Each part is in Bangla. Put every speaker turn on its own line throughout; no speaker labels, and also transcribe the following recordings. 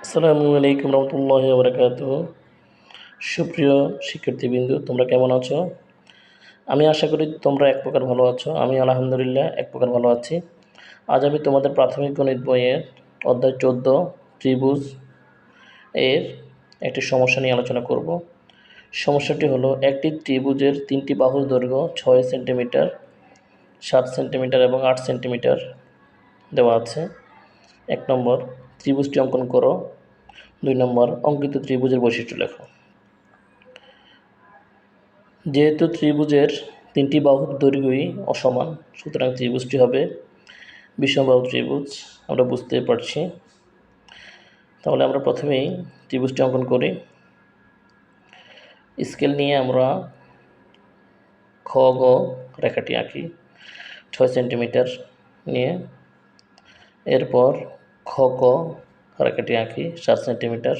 আসসালামু আলাইকুম রহমতুল্লাহি ওয়া বারাকাতুহু। সুপ্রিয় শিক্ষার্থীবৃন্দ, তোমরা কেমন আছো? আমি আশা করি তোমরা এক প্রকার ভালো আছো। আমি আলহামদুলিল্লাহ এক প্রকার ভালো আছি। আজ আমি তোমাদের প্রাথমিক গণিত বইয়ের অধ্যায় 14 ত্রিভুজ এর একটি সমস্যা নিয়ে আলোচনা করব। সমস্যাটি হলো, একটি ত্রিভুজের তিনটি বাহুর দৈর্ঘ্য 6 সেন্টিমিটার, 7 সেন্টিমিটার এবং 8 সেন্টিমিটার দেওয়া আছে। 1 নম্বর, ত্রিভুজটি অঙ্কন করো। 2 নম্বর, অঙ্কিত ত্রিভুজের বৈশিষ্ট্য লেখো। যেহেতু ত্রিভুজের তিনটি বাহুর দৈর্ঘ্যই অসমান, সুতরাং ত্রিভুজটি হবে বিষমবাহু ত্রিভুজ। আমরা বুঝতে পারছি। তাহলে আমরা প্রথমেই ত্রিভুজটি অঙ্কন করি। স্কেল নিয়ে আমরা খ গ রেখাটি আঁকি 6 সেন্টিমিটার নিয়ে। এরপর খ ক রেখাটি আঁকি 7 সেন্টিমিটার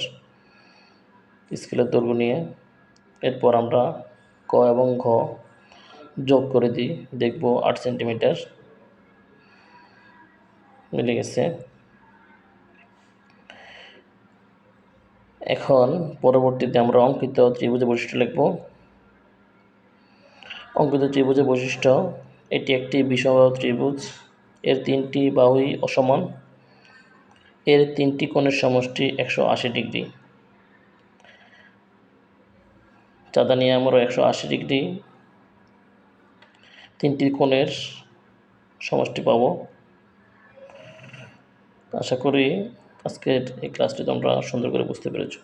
স্কেলের দৈর্ঘ্য নিয়ে। এরপর আমরা ক এবং ঘ যোগ করে দিই, দেখব 8 সেন্টিমিটার মিলে গেছে। এখন পরবর্তীতে আমরা অঙ্কিত ত্রিভুজের বৈশিষ্ট্য লিখব। অঙ্কিত ত্রিভুজের বৈশিষ্ট্য: এটি একটি বিষমবাহু ত্রিভুজ। এর তিনটি বাহুই অসমান। এর তিনটি কোণের সমষ্টি 180 ডিগ্রি। চাঁদা নিয়ে আমরা 180 ডিগ্রি তিনটি কোণের সমষ্টি পাব। আশা করি আজকের এই ক্লাসটি তোমরা সুন্দর করে বুঝতে পেরেছো।